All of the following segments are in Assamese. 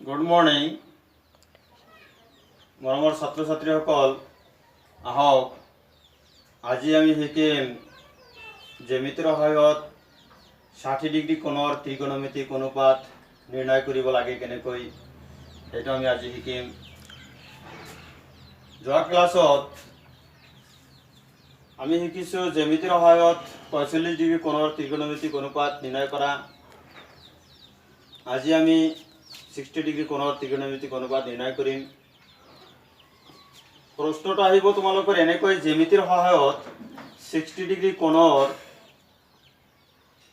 गुड मर्निंग मरমৰ ছাত্ৰ ছাত্ৰীসকল আহক আজি আমি শিকিম জ্যামিতিৰ সহায়ত 60 ডিগ্ৰী কোণৰ ত্ৰিকোণমিতিক অনুপাত নিৰ্ণয় কৰিব লাগে কেনেকৈ এটা আমি আজি শিকিম। যোৱা ক্লাছত আমি শিকিছো জ্যামিতিৰ সহায়ত 45 ডিগ্ৰী কোণৰ ত্ৰিকোণমিতিক অনুপাত নিৰ্ণয় কৰা। আজি আমি 60 ডিগ্ৰী কোণৰ ত্ৰিকোণমিতিক অনুপাত নিৰ্ণয় কৰিম। প্ৰশ্নটো আহিব তোমালোকৰ এনেকৈ জ্যামিতিৰ সহায়ত 60 ডিগ্ৰী কোণৰ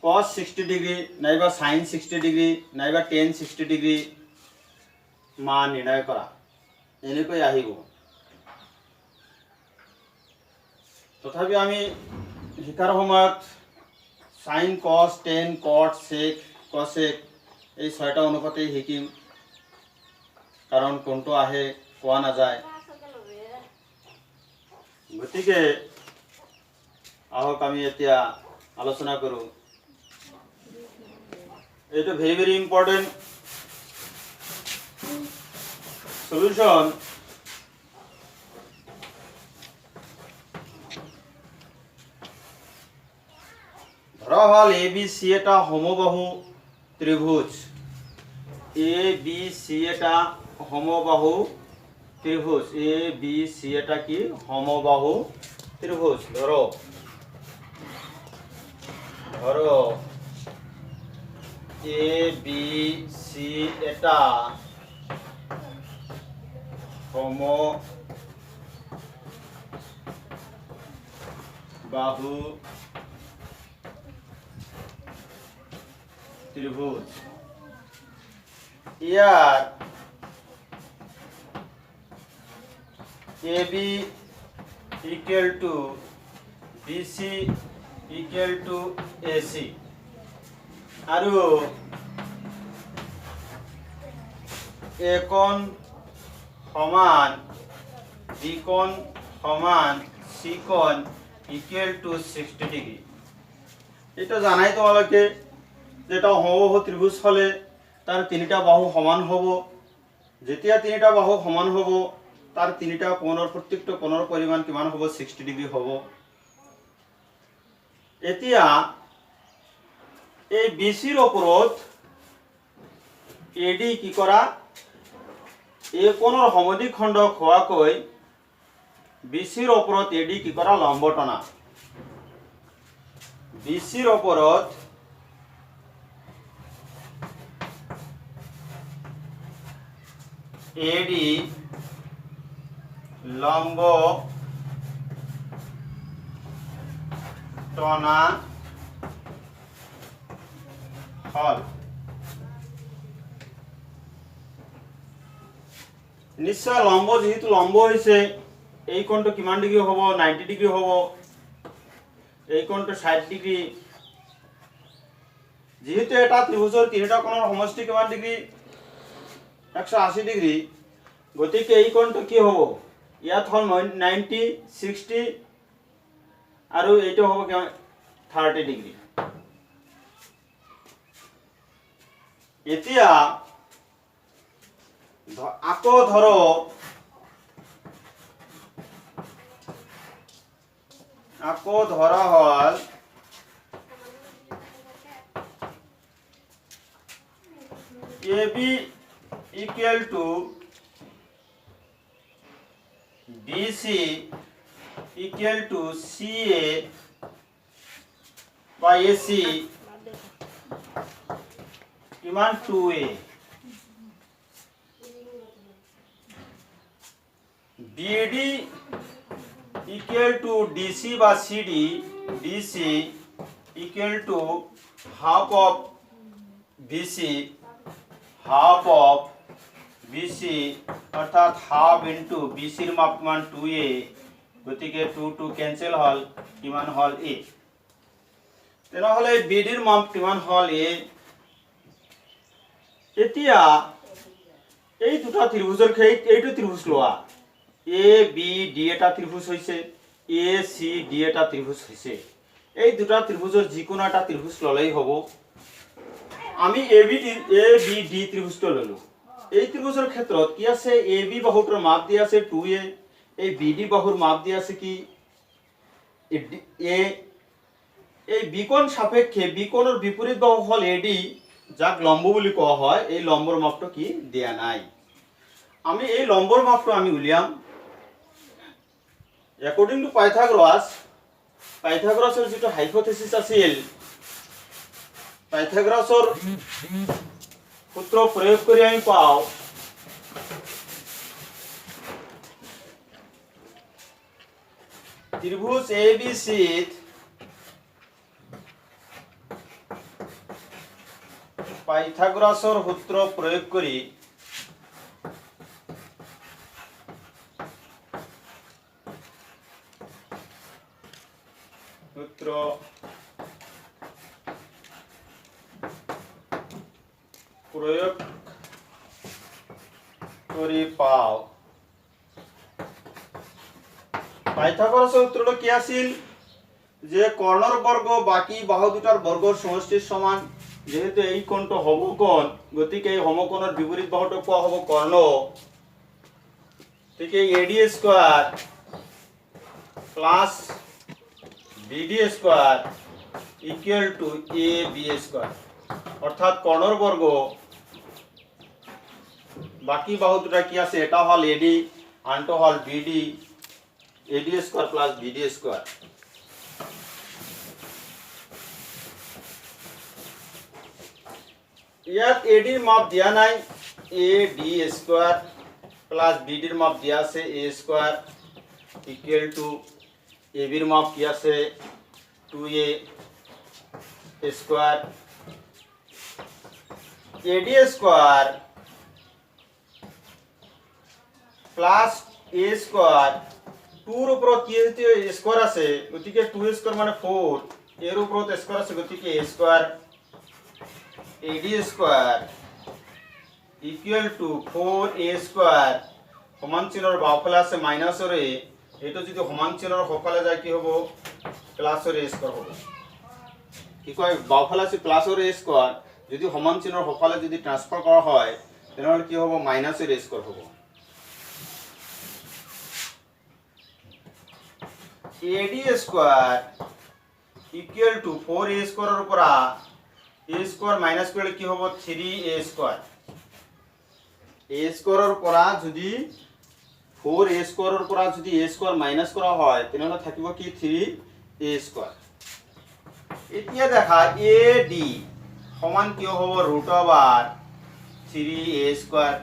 cos 60 ডিগ্ৰী নাইবা sin 60 ডিগ্ৰী নাইবা tan 60 ডিগ্ৰী মান নিৰ্ণয় কৰা এনেকৈ আহিব। তথাপি আমি শিকাৰ সময়ত sin cos tan cot sec cosec এই ছয়টা অনুপাতেই শিকিম, কাৰণ কোনটো আহে কোৱা নাযায়। গতিকে আহক আমি এতিয়া আলোচনা কৰোঁ। এইটো ভেৰি ভেৰি ইম্পৰ্টেণ্ট সলিউশন। ধৰা হল এ বি সি এটা সমবাহু ত্রিভুজ। এ বি সি এটা সমবাহু ত্রিভুজ। এ বি সি এটা কি সমবাহু ত্রিভুজ। ধরো এ বি সি এটা সমবাহু ত্রিভুজ। ইয়ার AB equal to BC equal to AC আৰু A কোণ সমান B কোণ সমান C কোণ equal to 60 ডিগ্ৰী। এটা জানাই তোমালোকে যেটা সমবাহু ত্রিভুজ হলে তার তিনটা বাহু সমান হব। যেতিয়া তিনটা বাহু সমান হব তার তিনটা কোণৰ প্ৰত্যেকটা কোণৰ পৰিমাণ কিমান হ'ব 60 ডিগ্ৰী হ'ব। এতিয়া এই BCৰ ওপৰত AD কি কৰা এই কোণৰ সমদ্বিখণ্ড হোৱাকৈ BCৰ ওপৰত AD কি কৰা লম্ব টনা। BCৰ ওপৰত AD লম্ব টনা হল। নিশ্চয় লম্ব যেহেতু লম্ব হয়েছে এই কোণটো কিমান ডিগ্ৰী হ'ব 90 ডিগ্ৰী হ'ব। এই কোণটো 60 ডিগ্ৰী। যেহেতু এটা ত্ৰিভুজৰ তিনিটা কোণৰ সমষ্টি কিমান ডিগ্ৰী 180 ডিগ্ৰী। গতিকে এই কোণটো কি হ'ব ইয়াত হল 90 60 আৰু এইটো হ'ব 30 ডিগ্ৰী। এতিয়া আকৌ ধৰো ধৰা হল AB equal to BC equal to CA by AC কিমান 2A। BD equal to DC by CD DC equal to half of BC অর্থাৎ হাফ ইনটু BCৰ মাপ কিমান 2A। গতিকে 2 ক্যান্সেল হল কিমান হল A। তেনেহলে BDৰ মাপ কিমান হল A। এতিয়া এই দুটা ত্ৰিভুজৰ এইটো ত্ৰিভুজ লোৱা ABD এটা ত্ৰিভুজ হৈছে ACD এটা ত্ৰিভুজ হৈছে। এই দুটা ত্ৰিভুজৰ যিকোনো এটা ত্ৰিভুজ ললেই হ'ব। আমি ABD ত্ৰিভুজটো ললো। এই ত্ৰিভুজেৰ ক্ষেত্ৰত কি আছে এ বি বাহুটোৰ মাপ দিয়া আছে 2a, এই বিডি বাহুৰ মাপ দিয়া আছে কি এ, এই বিকোণ সাপেক্ষে বিকোণৰ বিপৰীত বাহু হল এডি, যাক লম্ব বুলি কোৱা হয়, এই লম্বৰ মাপটো কি দিয়া নাই। আমি এই লম্বৰ মাপটো আমি উলিয়াম। According to পাইথাগোৰাছৰ যিটো হাইপোথেসিস আছিল, পাইথাগোৰাছৰ সূত্র প্রয়োগ করে আমি পাও ত্রিভুজ এবিসি পাইথাগোরাসর সূত্র প্রয়োগ করি সূত্র প্রয়োগ করে পাও পাইথাগোরাসের সূত্রটা কি আছিল যে কর্ণর বর্গ বাকি বাহু দুটার বর্গর সমষ্টির সমান। যেহেতু এই কোণটো সমকোণ, গতিকে এই সমকোণের বিপরীত বাহুটো কোৱা হ'ব কর্ণ। ঠিক এই AD square plus BD square equal to A B square, অর্থাৎ কর্ণর বর্গ বাকি বাহু দুটা কি আছে, এটা হল এডি আনটো হল BD, AD square plus BD square. ইয়াত এডির মাপ দিয়া নাই, এ ডি স্কয়ার প্লাস বিডির মাপ দিয়া আছে এ স্কয়ার ইকুয়াল টু এবির মাপ কি আছে 2a square, AD square plus A square, 2 এর উপর কি স্কয়ার আছে, গতিকে 2 স্কয়ার মানে 4, এর উপর স্কয়ার আছে, গতিকে a square AD square equal to 4a square, সমান চিহ্নৰ বাওফালে আছে মাইনাসৰ a, এটো যদি সমান চিহ্নৰ সফালে যায় কি হ'ব প্লাসৰ a স্কয়াৰ হ'ব। কি কয় বাওফালে আছে প্লাসৰ a স্কয়াৰ, যদি সমান চিহ্নৰ সফালে যদি ট্ৰান্সফাৰ কৰা হয় তেনেহলে কি হ'ব মাইনাসৰ a স্কয়ার হ'ব। AD square equal to 4a স্কয়ারের উপর a স্কয়ার মাইনাস করলে কি হবে 3a স্কয়ার। a স্কয়ারের উপর যদি 4a স্কয়ারের উপর যদি a স্কয়ার মাইনাস করা হয় তাহলে থাকিব কি 3a স্কয়ার। এতিয়া দেখা AD সমান কি হ'ব √3a স্কয়ার,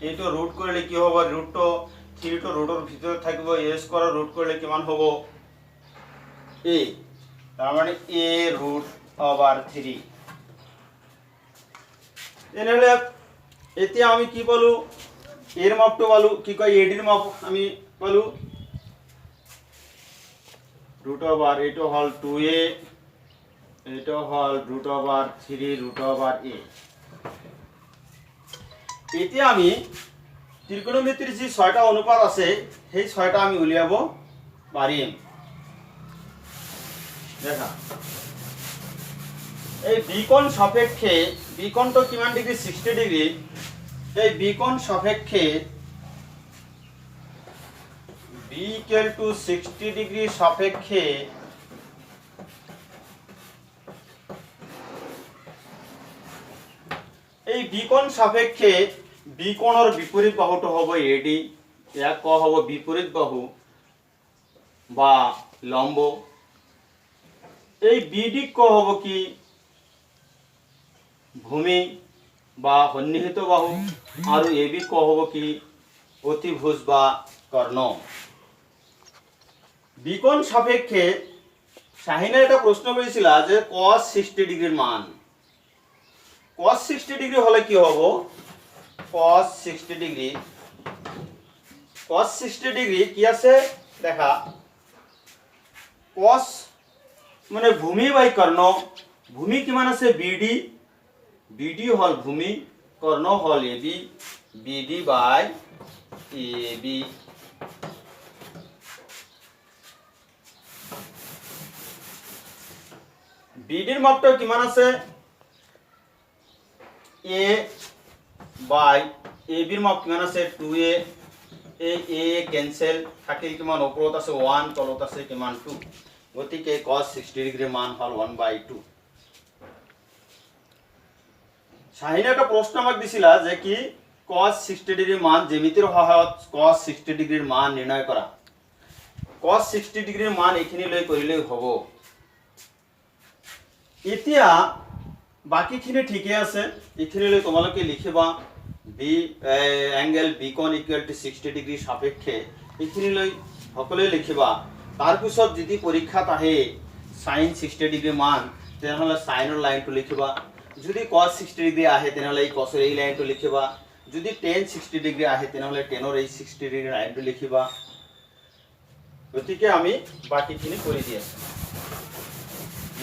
এইটো ৰুট কৰিলে কি হ'ব √2 3 টো ৰুটৰ ভিতৰত থাকিব a স্কয়াৰ ৰুট কৰিলে কিমান হ'ব a, তাৰ মানে a √3। এনেহলে এতিয়া আমি কি পালো এর মাপটো পালো, কি কয় এডির মাপ আমি পালো √, এইটো হল 2a, এইটো হল √3 √a। এতিয়া আমি ত্রিকোণমিতির যে 6টা অনুপাত আছে সেই 6টা আমি উলিয়াব পাৰিম। দেখা এই বিকোণ সাপেক্ষে, বিকোণটো কিমান ডিগ্রি 60 ডিগ্রি, এই বিকোণ সাপেক্ষে b ইকুয়াল টু 60 ডিগ্রি সাপেক্ষে এই বিকোণ সাপেক্ষে বিকোণৰ বিপৰীত বাহুটো হ'ব এডি, ইয়াক কোৱা হ'ব বিপৰীত বাহু বা লম্ব। এই বিডি কোৱা হ'ব কি ভূমি বা সন্নিহিত বাহু, আৰু এবি কোৱা হ'ব কি অতিভুজ বা কর্ণ। বিকোণ সাপেক্ষে শাহিনা এটা প্রশ্ন করেছিল যে cos 60 ডিগ্রির মান, cos 60 ডিগ্রি হলে কি হবে cos 60 ডিগ্রি, cos 60 ডিগ্রি কি আছে দেখা cos মানে ভূমি বাই কর্ণ, ভূমি কিমান আছে বিডি, বিডি হল ভূমি, কর্ণ হল এবি, বিডি বাই এবি। বিডির মাপটা কিমান আছে a বাই এ বিৰ মাপ কিমান আছে 2a এই এ কেনসেল থাকিল কিমান ওপৰত আছে 1 তলত আছে কিমান 2 গতিকে cos 60 ডিগ্ৰী মান হল 1/2 সাইন একটা প্ৰশ্ন আমাক দিছিলা যে কি cos 60 ডিগ্ৰীৰ মান জ্যামিতিৰ সহায়ত cos 60 ডিগ্ৰীৰ মান নিৰ্ণয় কৰা cos 60 ডিগ্ৰীৰ মান এখিনি লৈ কৰিলেই হ'ব এতিয়া বাকিখিনি ঠিকই আছে এখিনি লৈ তোমালোকে লিখিবা বি অ্যাঙ্গেল বি কোণ ইকুয়াল টু 60 ডিগ্ৰী সাপেক্ষে এখিনি লৈ সকলোৱে লিখিবা তাৰ পিছত যদি পৰীক্ষাত আহে sin 60 ডিগ্ৰী মান তেনেহলে সাইনৰ লাইনটো লিখিবা যদি cos 60 ডিগ্ৰী আহে তেনেহলে এই cosৰ এই লাইনটো লিখিবা যদি tan 60 ডিগ্ৰী আহে তেনেহলে tanৰ এই 60 ডিগ্ৰী লাইনটো লিখিবা গতিকে আমি বাকিখিনি কৰি দি আছো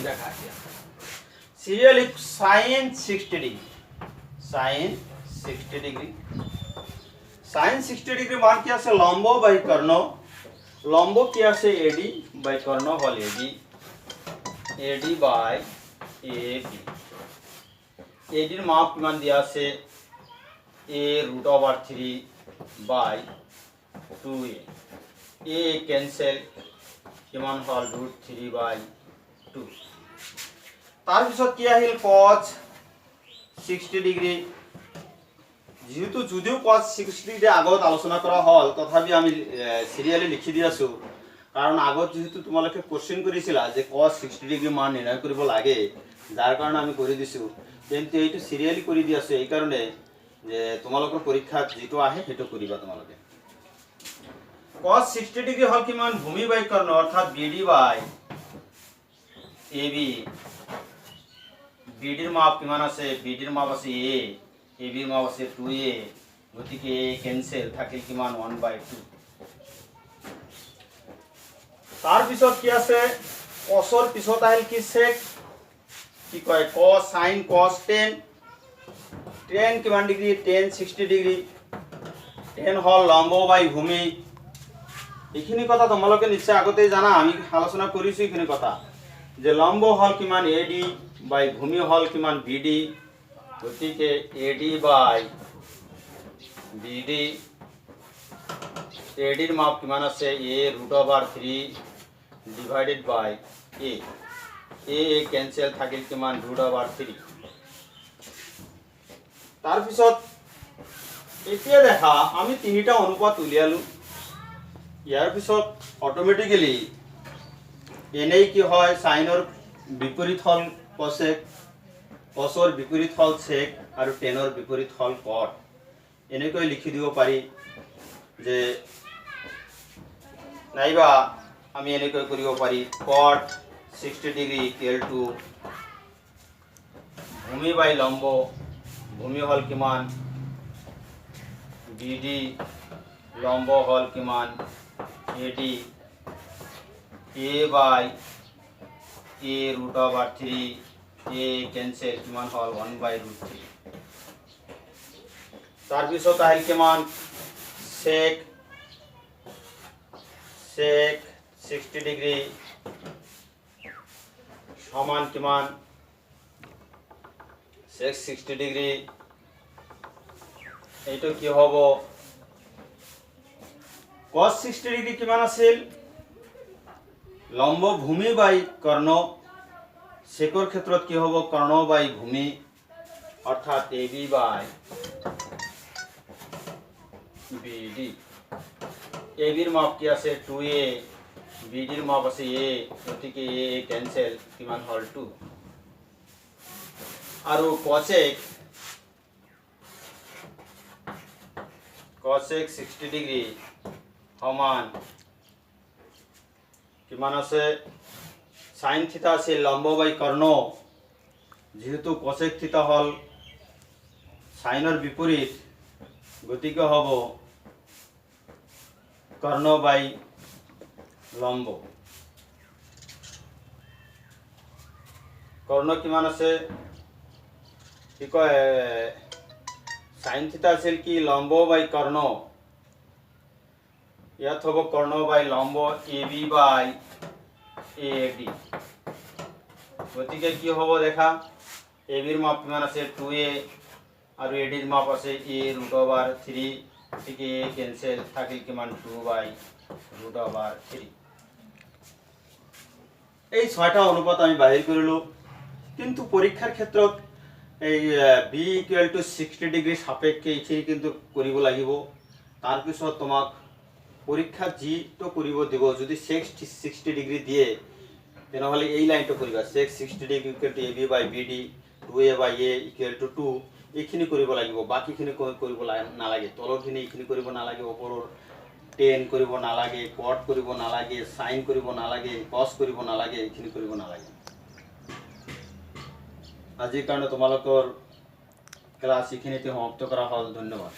দেখা দিয়া সিৰিয়ালি sin 60 degree sin 60 degree sin 60 degree মান কি আছে লম্ব বাই কর্ণ লম্ব কি আছে AD বাই কর্ণ হল AD বাই AB AD এর মাপ কিমান দিয়া আছে a √3 by 2a a cancel কিমান হল √3 বাই 2 তার পিছত কি আহিল cos 60 ডিগ্ৰী যেহেতু যদিও cos 60 ডিগ্ৰী আগত আলোচনা কৰা হল তথাপি আমি সিৰিয়ালি লিখি দি আছো কাৰণ আগত যেহেতু তোমালোকে কোশ্চেন কৰিছিলা যে cos 60 ডিগ্ৰী মান নিৰ্ণয় কৰিব লাগে যাৰ কাৰণে আমি কৰি দিছো কিন্তু এইটো সিৰিয়ালি কৰি দি আছো এই কাৰণে যে তোমালোকৰ পৰীক্ষাত যেটো আহে হেটো কৰিবা তোমালোকে cos 60 ডিগ্ৰী হল কিমান ভূমি বাই কর্ণ অর্থাৎ BD বাই AB BD এর মাপ কিমান আছে BD এর মাপ আছে a AB এর মাপ আছে 2a গতিকে a ক্যান্সেল থাকিল কিমান 1/2 তার পিছত কি আছে cosৰ পিছত আহিল কি sec কি কয় cos sin cos tan tan কিমান ডিগ্ৰী tan 60 ডিগ্ৰী tan হল লম্ব বাই ভূমি এইখিনি কথা তোমালোকে নিশ্চয় আগতেই জানা আমি আলোচনা কৰিছো এইখিনি কথা যে লম্ব হল কিমান AD বাই ভূমি হল কিমান BD গতিকে AD বাই BD AD এর মাপ কিমান আছে a √3 divided by a a cancel থাকিল কিমান √3 তার পিছত এতিয়া দেখা আমি তিনিটা অনুপাত উলিয়ালো ইয়াৰ পিছত অটোমেটিক্যালি এনেই কি হয় সাইনৰ বিপৰীত হল cosec cosৰ বিপৰীত হল sec আৰু tanৰ বিপৰীত হল cot এনেকৈ লিখি দিব পাৰি যে নাইবা আমি এনেকৈ কৰিব পাৰি cot 60 ডিগ্ৰী ইকুয়াল টু ভূমি বাই লম্ব ভূমি হল কিমান BD লম্ব হল কিমান AD a by a √3 a cancel কিমান হল 1/√3 তার পিছত আহিল কিমান sec 60 ডিগ্ৰী সমান কিমান sec 60 ডিগ্ৰী এইটো কি হ'ব cos 60 ডিগ্ৰী কিমান আছিল লম্ব ভূমি বাই কৰ্ণ সেকৰ ক্ষেত্ৰত কি হ'ব কর্ণ বাই ভূমি অর্থাৎ AB বাই BD AB এর মাপ কি আছে 2a BD এর মাপ আছে a গতিকে a ক্যান্সেল কিমান হল 2 আৰু cosec 60 ডিগ্ৰী সমান কিমান আছে sin থিতা আছে লম্ব বাই কৰ্ণ যেহেতু cosec থিতা হল সাইনৰ বিপৰীত গতিকে হ'ব কর্ণ বাই লম্ব কর্ণ কিমান আছে কি কয় sin থিতা আছিল কি লম্ব বাই কর্ণ ইয়াত হ'ব কর্ণ বাই লম্ব AB বাই AD গতিকে কি হ'ব দেখা AB এর মাপ কিমান আছে 2a और एडिर माप আছে a √3 থেকে a ক্যান্সেল থাকে কিমান 2/√3 এই ছয়টা অনুপাত আমি বাহিৰ কৰিলো কিন্তু পৰীক্ষাৰ ক্ষেত্ৰত এই b = 60 ডিগ্ৰী সাপেক্ষে এইখিনি কিন্তু কৰিব লাগিব তাৰ পিছত তোমাক পৰীক্ষা যিটো কৰিব দিব যদি 60 ডিগ্ৰী দিয়ে তেনেহলে এই লাইনটো কৰিবা 60 ডিগ্ৰী = ab/bd 2a/a = 2 এইখিনি কৰিব লাগিব বাকিখিনি কৰিব নালাগে তলৰখিনি এইখিনি কৰিব নালাগে ওপৰৰ tan কৰিব নালাগে cot কৰিব নালাগে sin কৰিব নালাগে cos কৰিব নালাগে এইখিনি কৰিব নালাগে আজিৰ কাৰণে তোমালোকৰ ক্লাছ এইখিনিতে সমাপ্ত কৰা হ'ল ধন্যবাদ।